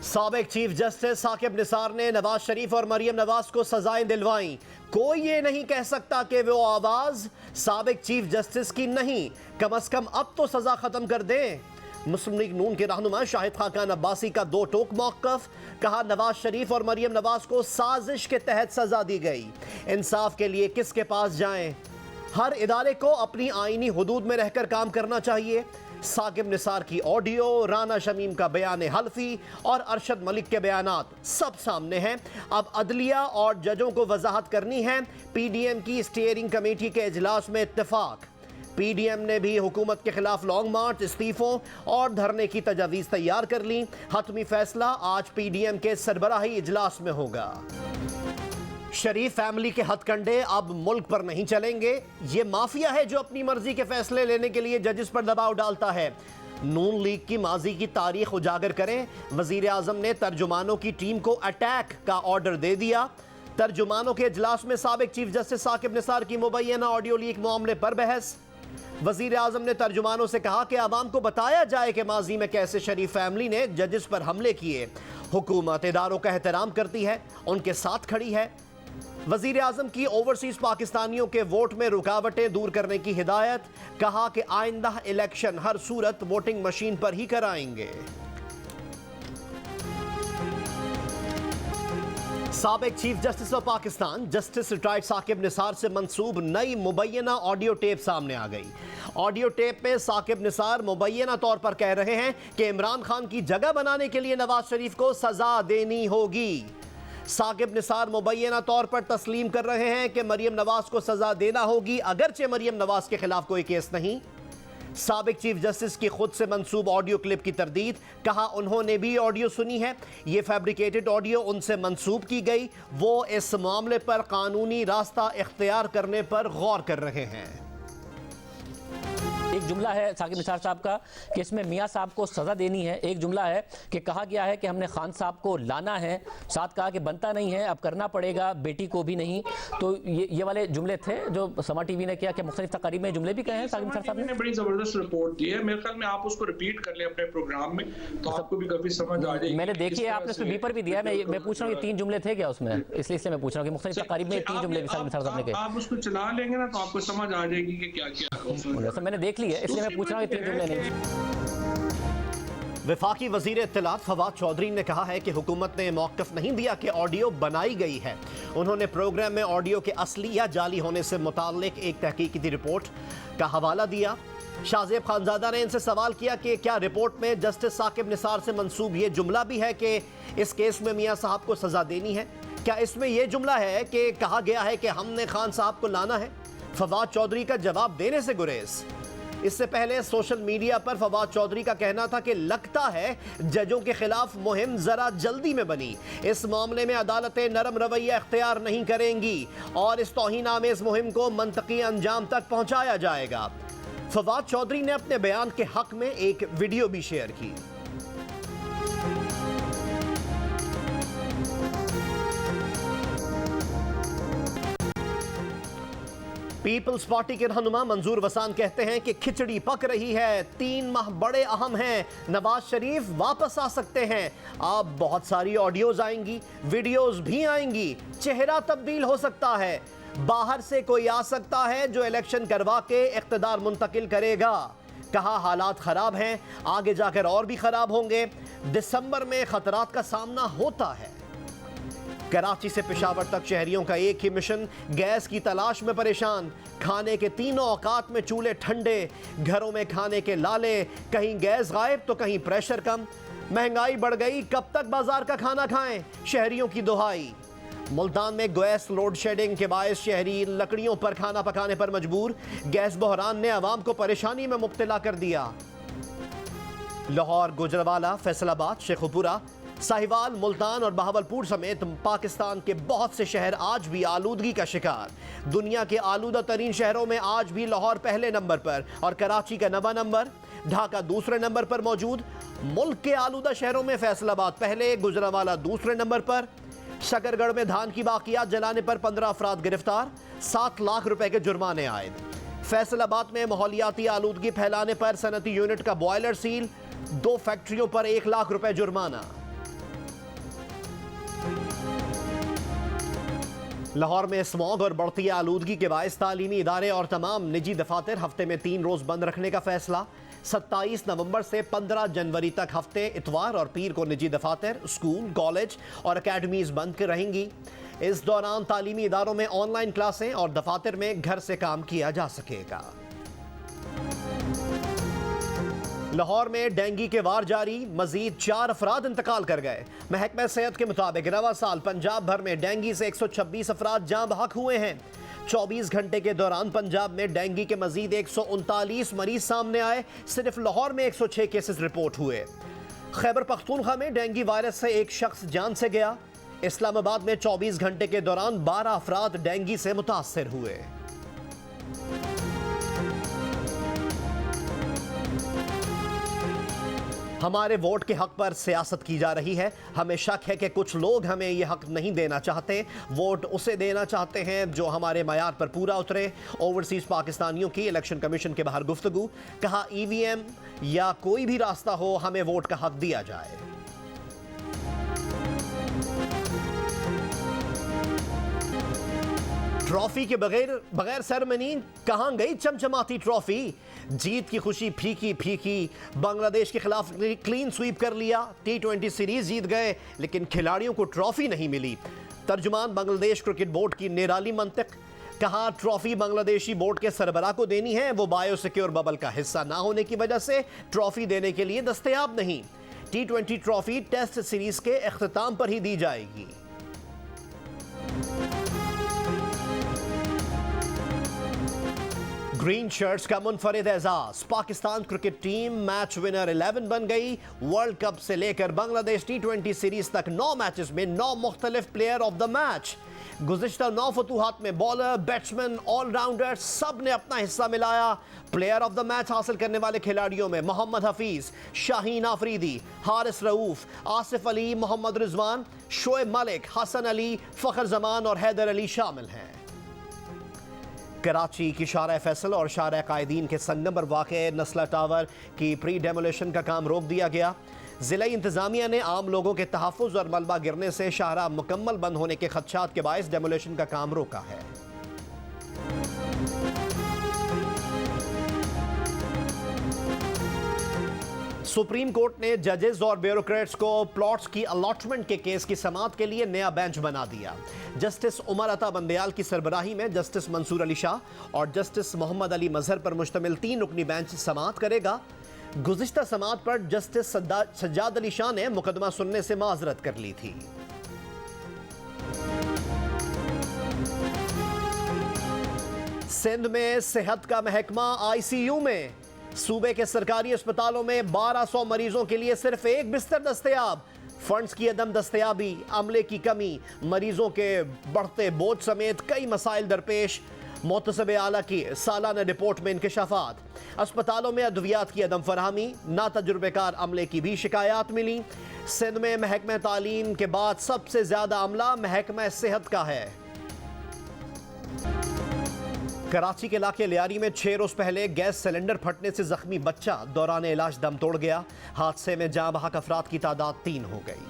साबिक chief justice Saqib Nisar ने नवाज शरीफ और मरियम नवाज को सजाएं दिलवाई। कोई ये नहीं कह सकता कि वो आवाज साबिक चीफ जस्टिस की नहीं, कम से कम अब तो सजा खत्म कर दें। मुस्लिम लीग नून के रहनुमा शाहिद खाकान अब्बासी का दो टोक मौक़िफ़, कहा नवाज शरीफ और मरियम नवाज को साजिश के तहत सजा दी गई। इंसाफ के लिए किसके पास जाएं? हर इदारे को अपनी आईनी हुदूद में रहकर काम करना चाहिए। साकिब निसार की ऑडियो, राना शमीम का बयान हल्फी और अरशद मलिक के बयानात सब सामने हैं। अब अदलिया और जजों को वजाहत करनी है। पीडीएम की स्टीयरिंग कमेटी के इजलास में इत्तेफाक। पीडीएम ने भी हुकूमत के खिलाफ लॉन्ग मार्च, इस्तीफों और धरने की तजावीज़ तैयार कर ली। हतमी फैसला आज पीडीएम के सरबराही इजलास में होगा। शरीफ फैमिली के हथकंडे अब मुल्क पर नहीं चलेंगे। ये माफिया है जो अपनी मर्जी के फैसले लेने के लिए जजेस पर दबाव डालता है। नून लीग की माजी की तारीख उजागर करें। वजीर आजम ने तर्जुमानों की टीम को अटैक का ऑर्डर दे दिया। तर्जुमानों के इजलास में साबिक चीफ जस्टिस साकिब निसार की मुबैना ऑडियो लीक मामले पर बहस। वजीर आजम ने तर्जुमानों से कहा कि आवाम को बताया जाए कि माजी में कैसे शरीफ फैमिली ने जजेस पर हमले किए। हुकूमत इदारों का एहतराम करती है, उनके साथ खड़ी है। वजीर आजम की ओवरसीज पाकिस्तानियों के वोट में रुकावटें दूर करने की हिदायत। कहा कि आइंदा इलेक्शन हर सूरत वोटिंग मशीन पर ही कराएंगे। साबिक chief justice of Pakistan justice retired Saqib Nisar से मंसूब नई मुबैना ऑडियो टेप सामने आ गई। ऑडियो टेप में साकिब निसार मुबैना तौर पर कह रहे हैं कि इमरान खान की जगह बनाने के लिए नवाज शरीफ को सजा देनी होगी। साकिब निसार मुबैना तौर पर तस्लीम कर रहे हैं कि मरियम नवाज को सजा देना होगी, अगरचे मरियम नवाज के खिलाफ कोई केस नहीं। साबिक चीफ जस्टिस की खुद से मंसूब ऑडियो क्लिप की तरदीद। कहा उन्होंने भी ऑडियो सुनी है, ये फैब्रिकेटेड ऑडियो उनसे मंसूब की गई। वो इस मामले पर कानूनी रास्ता इख्तियार करने पर गौर कर रहे हैं। एक जुमला है साकिब निसार साहब का कि इसमें मियाँ साहब को सज़ा देनी है। एक जुमला है कि कहा गया है कि हमने खान साहब को लाना है, साथ कहा कि बनता नहीं है, अब करना पड़ेगा, बेटी को भी नहीं। तो ये वाले जुमले थे जो समा टीवी ने किया कि मुख्तलिफ तकारीब में जुमले भी कहे हैं साकिब निसार साहब ने। बड़ी जबरदस्त रिपोर्ट दी है, मेरे ख्याल में आप उसको रिपीट कर लें अपने प्रोग्राम में तो आपको भी काफी समझ आ जाएगी। मैंने देखी है, आपने उसमें बीपर भी दिया है। मैं पूछ रहा हूँ ये 3 जुमले थे क्या उसमें, इसलिए मैं पूछ रहा हूँ कि मुख्तलिफ तकारीब में 3 जुमले भी साकिब निसार साहब ने कहे। आप उसको चला लेंगे ना तो आपको समझ आ जाएगी कि क्या क्या। मैंने देख ली है, इसलिए मैं पूछ रहा हूँ ये 3 जुमले नहीं। वफाकी वजीर इत्तलात फवाद चौधरी ने कहा है कि हुकूमत ने मौक़िफ़ नहीं दिया कि ऑडियो बनाई गई है। उन्होंने प्रोग्राम में ऑडियो के असली या जाली होने से मुताल्लिक एक तहकीकी रिपोर्ट का हवाला दिया। शाहजेब खानजादा ने इनसे सवाल किया कि क्या रिपोर्ट में जस्टिस साकिब निसार से मंसूब ये जुमला भी है कि इस केस में मियाँ साहब को सज़ा देनी है? क्या इसमें यह जुमला है कि कहा गया है कि हमने खान साहब को लाना है? फवाद चौधरी का जवाब देने से गुरेज। इससे पहले सोशल मीडिया पर फवाद चौधरी का कहना था कि लगता है जजों के खिलाफ मुहिम जरा जल्दी में बनी। इस मामले में अदालतें नरम रवैया इख्तियार नहीं करेंगी और इस तौहीन आमेज मुहिम को मंतकी अंजाम तक पहुंचाया जाएगा। फवाद चौधरी ने अपने बयान के हक में एक वीडियो भी शेयर की। पीपल्स पार्टी के रहनुमा मंजूर वसान कहते हैं कि खिचड़ी पक रही है, 3 माह बड़े अहम हैं, नवाज शरीफ वापस आ सकते हैं। अब बहुत सारी ऑडियोज आएंगी, वीडियोज भी आएंगी, चेहरा तब्दील हो सकता है, बाहर से कोई आ सकता है जो इलेक्शन करवा के इख्तिदार मुंतकिल करेगा। कहा हालात खराब हैं, आगे जाकर और भी खराब होंगे। दिसंबर में खतरात का सामना होता है। कराची से पेशावर तक शहरियों का एक ही मिशन, गैस की तलाश में परेशान। खाने के तीनों औकात में चूल्हे ठंडे, घरों में खाने के लाले, कहीं गैस गायब तो कहीं प्रेशर कम। महंगाई बढ़ गई, कब तक बाजार का खाना खाएं? शहरियों की दुहाई। मुल्तान में गैस लोड शेडिंग के बायस शहरी लकड़ियों पर खाना पकाने पर मजबूर। गैस बहरान ने आवाम को परेशानी में मुब्तला कर दिया। लाहौर, गुजरावाला, फैसलाबाद, शेखुपुरा, साहिवाल, मुल्तान और बहावलपुर समेत पाकिस्तान के बहुत से शहर आज भी आलूदगी का शिकार। दुनिया के आलूदा तरीन शहरों में आज भी लाहौर पहले नंबर पर और कराची का 9वां नंबर, ढाका दूसरे नंबर पर मौजूद। मुल्क के आलूदा शहरों में फैसलाबाद पहले, गुजरावाला दूसरे नंबर पर। शकरगढ़ में धान की बाकियात जलाने पर 15 अफराद गिरफ्तार, 7 लाख रुपए के जुर्माने आयद। फैसलाबाद में माहौलियाती आलूदगी फैलाने पर सनती यूनिट का बॉयलर सील, 2 फैक्ट्रियों पर 1 लाख रुपए जुर्माना। लाहौर में स्मॉग और बढ़ती आलूदगी के बायस तालीमी इदारे और तमाम निजी दफातर हफ्ते में 3 रोज बंद रखने का फैसला। 27 नवंबर से 15 जनवरी तक हफ्ते इतवार और पीर को निजी दफातर, स्कूल, कॉलेज और अकेडमीज बंद रहेंगी। इस दौरान तालीमी इदारों में ऑनलाइन क्लासें और दफातर में घर से काम किया जा सकेगा। लाहौर में डेंगू के वार जारी, मजीद 4 अफराद इंतकाल कर गए। महकमा सेहत के मुताबिक रवा साल पंजाब भर में डेंगू से 126 अफराद जाँ बहक हुए हैं। 24 घंटे के दौरान पंजाब में डेंगू के मजीद 139 मरीज सामने आए। सिर्फ लाहौर में 106 केसेस रिपोर्ट हुए। खैबर पख्तूनख्वा में डेंगू वायरस से एक शख्स जान से गया। इस्लामाबाद में 24 घंटे के दौरान 12 अफराद डेंगू से मुतासर हुए। हमारे वोट के हक पर सियासत की जा रही है। हमें शक है कि कुछ लोग हमें यह हक नहीं देना चाहते। वोट उसे देना चाहते हैं जो हमारे मयार पर पूरा उतरे। ओवरसीज पाकिस्तानियों की इलेक्शन कमीशन के बाहर गुफ्तगू। कहा ईवीएम या कोई भी रास्ता हो, हमें वोट का हक दिया जाए। ट्रॉफी के बगैर सेरेमनी, कहां गई चमचमाती ट्रॉफी? जीत की खुशी फीकी फीकी। बांग्लादेश के खिलाफ क्लीन स्वीप कर लिया। T20 सीरीज जीत गए, लेकिन खिलाड़ियों को ट्रॉफी नहीं मिली। तर्जुमान बांग्लादेश क्रिकेट बोर्ड की निराली मंतिक। कहा ट्रॉफी बांग्लादेशी बोर्ड के सरबराह को देनी है, वो बायोसिक्योर बबल का हिस्सा ना होने की वजह से ट्रॉफी देने के लिए दस्तयाब नहीं। T20 ट्रॉफी टेस्ट सीरीज के इख्तिताम पर ही दी जाएगी। ग्रीन शर्ट्स का मुनफरिद एजाज। Pakistan cricket team match winner 11 बन गई। वर्ल्ड कप से लेकर बांग्लादेश T20 सीरीज तक 9 मैचेस में 9 मुख्तलिफ प्लेयर ऑफ द मैच। गुज़िश्ता 9 फतूहात में बॉलर, बैट्समैन, ऑलराउंडर सब ने अपना हिस्सा मिलाया। प्लेयर ऑफ द मैच हासिल करने वाले खिलाड़ियों में मोहम्मद हफीज, शाहीन आफरीदी, हारिस रऊफ, आसिफ अली, मोहम्मद रिजवान, शोएब मलिक, हसन अली, फखर जमान और हैदर अली शामिल हैं। कराची की शारा फैसल और शारा कायदीन के संगम पर वाक़े नस्ला टावर की प्री डेमोलेशन का काम रोक दिया गया। ज़िला इंतज़ामिया ने आम लोगों के तहफ़्फ़ुज़ और मलबा गिरने से शाहरा मुकम्मल बंद होने के खदशात के बायस डेमोलेशन का काम रोका है। सुप्रीम कोर्ट ने जजेस और ब्यूरोक्रेट्स को प्लॉट्स की अलॉटमेंट के केस की समाअत के लिए नया बेंच बना दिया। जस्टिस उमर अता बंदयाल की सरबराही में जस्टिस मंसूर अली शाह और जस्टिस मोहम्मद अली मजहर पर मुश्तमिल 3 रुकनी बेंच समाअत करेगा। गुज़िश्ता समाअत पर जस्टिस सज्जाद अली शाह ने मुकदमा सुनने से माजरत कर ली थी। सिंध में सेहत का महकमा ICU में। सूबे के सरकारी अस्पतालों में 1200 मरीजों के लिए सिर्फ एक बिस्तर दस्तयाब। फंड्स की अदम दस्तयाबी, अमले की कमी, मरीजों के बढ़ते बोझ समेत कई मसाइल दरपेश। मोतसब आला की सालाना रिपोर्ट में इंकशाफात। अस्पतालों में अद्वियात की अदम फरहमी, ना तजुर्बेकार अमले की भी शिकायत मिली। सिंध में महकमा तालीम के बाद सबसे ज्यादा अमला महकमा सेहत का है। कराची के इलाके लियारी में 6 रोज पहले गैस सिलेंडर फटने से जख्मी बच्चा दौरान इलाज दम तोड़ गया। हादसे में जाँ बहक अफराद की तादाद 3 हो गई।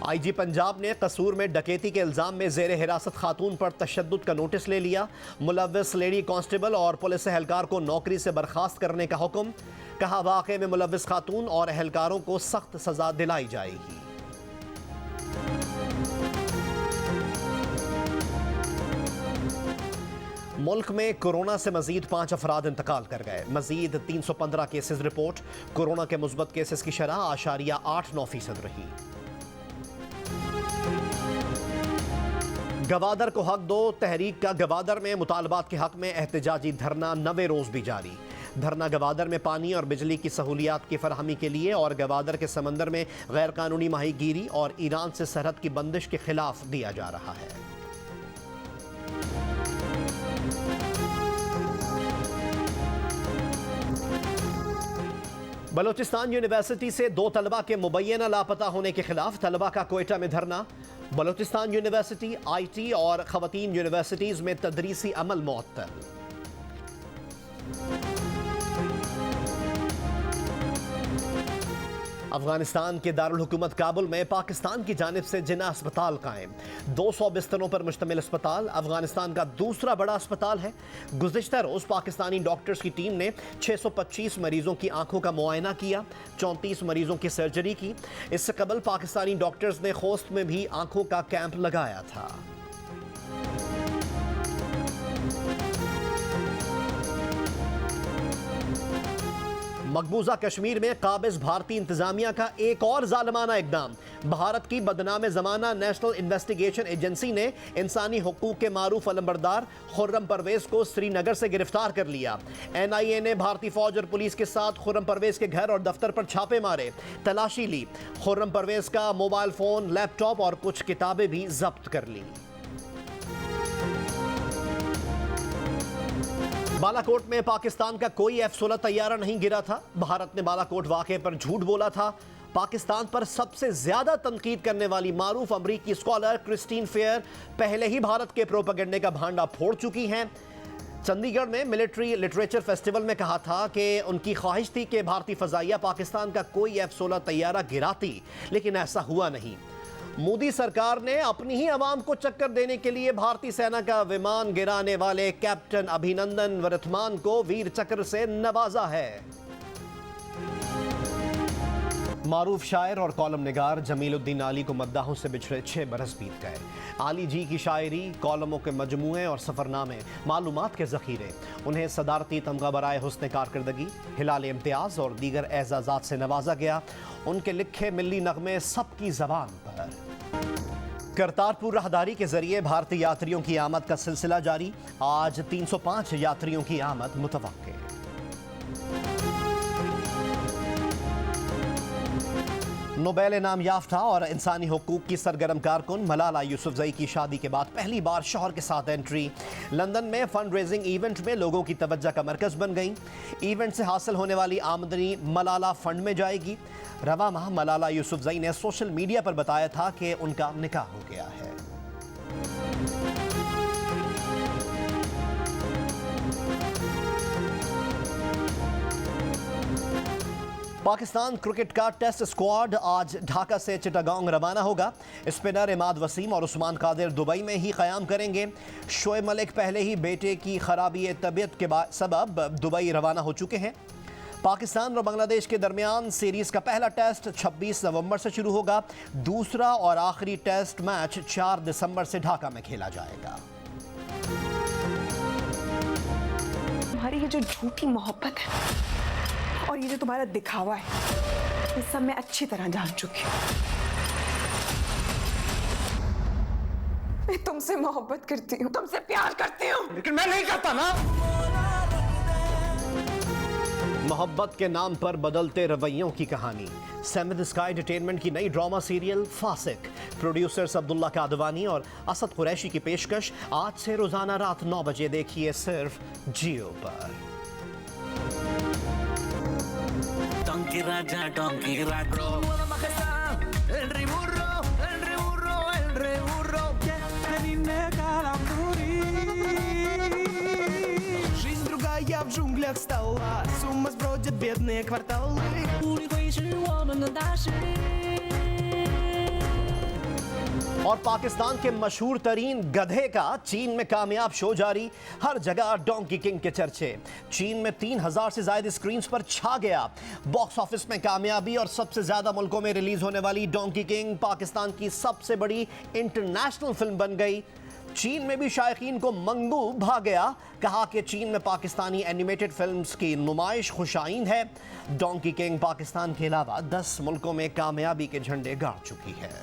IG पंजाब ने कसूर में डकैती के इल्जाम में जेर हिरासत खातून पर तशद्दुद का नोटिस ले लिया। मुलव्विस लेडी कांस्टेबल और पुलिस एहलकार को नौकरी से बर्खास्त करने का हुक्म। कहा वाक़े में मुलव्विस खातून और एहलकारों को सख्त सजा दिलाई जाएगी। मुल्क में कोरोना से मजीद 5 अफराद इंतकाल कर गए। मजीद 315 केसेस रिपोर्ट। कोरोना के मुस्बत केसेस की शरह 8.89% रही। गवादर को हक दो तहरीक का गवादर में मुतालबात के हक में एहतजाजी धरना 9वें रोज भी जारी। धरना गवादर में पानी और बिजली की सहूलियात की फरहमी के लिए और गवादर के समंदर में गैर कानूनी माहीगीरी और ईरान से सरहद की बंदिश के खिलाफ दिया जा रहा है। बलोचिस्तान यूनिवर्सिटी से 2 तलबा के मुबैना लापता होने के खिलाफ तलबा का कोयटा में धरना। बलोचिस्तान यूनिवर्सिटी, IT और खवातीन यूनिवर्सिटीज में तदरीसी अमल मुअत्तल। अफगानिस्तान के दारुल हुकूमत काबुल में पाकिस्तान की जानिब से जिन्ना अस्पताल कायम। 200 बिस्तरों पर मुश्तमिल अस्पताल अफगानिस्तान का दूसरा बड़ा अस्पताल है। गुज़िश्ता रोज पाकिस्तानी डॉक्टर्स की टीम ने 625 मरीजों की आंखों का मुआयना किया, 34 मरीजों की सर्जरी की। इससे कबल पाकिस्तानी डॉक्टर्स ने खोस्त में भी आंखों का कैंप लगाया था। मकबूजा कश्मीर में काबिज भारतीय इंतजामिया का एक और जालिमाना इकदाम। भारत की बदनाम जमाना नेशनल इन्वेस्टिगेशन एजेंसी ने इंसानी हुकूक के मारूफ अलंबरदार खुर्रम परवेज को श्रीनगर से गिरफ्तार कर लिया। NIA ने भारतीय फौज और पुलिस के साथ खुर्रम परवेज के घर और दफ्तर पर छापे मारे, तलाशी ली। खुर्रम परवेज का मोबाइल फोन, लैपटॉप और कुछ किताबें भी जब्त कर ली। बालाकोट में पाकिस्तान का कोई F-16 तैयारा नहीं गिरा था। भारत ने बालाकोट वाक़े पर झूठ बोला था। पाकिस्तान पर सबसे ज्यादा तनकीद करने वाली मारूफ अमरीकी स्कॉलर क्रिस्टीन फेयर पहले ही भारत के प्रोपेगेंडे का भांडा फोड़ चुकी हैं। चंडीगढ़ में मिलिट्री लिटरेचर फेस्टिवल में कहा था कि उनकी ख्वाहिश थी कि भारतीय फजाइया पाकिस्तान का कोई F-16 तैयारा गिराती, लेकिन ऐसा हुआ नहीं। मोदी सरकार ने अपनी ही आवाम को चक्कर देने के लिए भारतीय सेना का विमान गिराने वाले कैप्टन अभिनंदन वर्तमान को वीर चक्र से नवाजा है। मारूफ शायर और कॉलम निगार जमीलुद्दीन आली को मद्दाहों से बिछड़े 6 बरस बीत गए। आली जी की शायरी, कॉलमों के मजमूए और सफरनामे, मालूमात के जखीरे, उन्हें सदारती तमगा बराए हुस्न कारकर्दगी, हिलाल इम्तियाज और दीगर एजाजात से नवाजा गया। उनके लिखे मिल्ली नगमे सबकी जबान पर। करतारपुर राहदारी के जरिए भारतीय यात्रियों की आमद का सिलसिला जारी। आज 305 यात्रियों की आमद मुतवक्के। नोबेल इनाम याफ्ता और इंसानी हुकूक की सरगर्म कारकुन मलाला यूसुफजई की शादी के बाद पहली बार शौहर के साथ एंट्री। लंदन में फंड रेजिंग इवेंट में लोगों की तवज्जो का मरकज बन गई। इवेंट से हासिल होने वाली आमदनी मलाला फंड में जाएगी। रवा माह मलाला यूसुफजई ने सोशल मीडिया पर बताया था कि उनका निकाह हो गया है। पाकिस्तान क्रिकेट का टेस्ट स्क्वाड आज ढाका से चिटागोंग रवाना होगा। स्पिनर इमाद वसीम और उस्मान कादिर दुबई में ही क़याम करेंगे। शोएब मलिक पहले ही बेटे की खराबी तबीयत के सबब दुबई रवाना हो चुके हैं। पाकिस्तान और बांग्लादेश के दरमियान सीरीज का पहला टेस्ट 26 नवंबर से शुरू होगा। दूसरा और आखिरी टेस्ट मैच 4 दिसंबर से ढाका में खेला जाएगा। तुम्हारी ये जो झूठी मोहब्बत है और ये जो तुम्हारा दिखावा है, इस सब मैं अच्छी तरह जान चुकी हूँ। मैं तुमसे मोहब्बत करती हूँ, तुमसे प्यार करती हूँ, लेकिन मैं नहीं करता ना। मोहब्बत के नाम पर बदलते रवैयों की कहानी। सेवन स्काई एंटरटेनमेंट की नई drama serial Fasiq, producers Abdullah Kadwani और असद कुरैशी की पेशकश आज से रोजाना रात 9 बजे देखिए सिर्फ जियो पर। Donkey Raja, Donkey Raja. El rey burro, el rey burro, el rey burro. Жизнь другая в джунглях стала, с ума сбродят бедные кварталы. 不理会是我们的大事。 और पाकिस्तान के मशहूर तरीन गधे का चीन में कामयाब शो जारी। हर जगह डोंकी किंग के चर्चे। चीन में 3000 से ज्यादा स्क्रीन पर छा गया। बॉक्स ऑफिस में कामयाबी और सबसे ज्यादा मुल्कों में रिलीज होने वाली डोंकी किंग पाकिस्तान की सबसे बड़ी इंटरनेशनल फिल्म बन गई। चीन में भी शायकीन को मंगू भा गया। कहा कि चीन में पाकिस्तानी एनिमेटेड फिल्म्स की नुमाइश खुशाइन है। डोंकी किंग पाकिस्तान के अलावा 10 मुल्कों में कामयाबी के झंडे गाड़ चुकी है।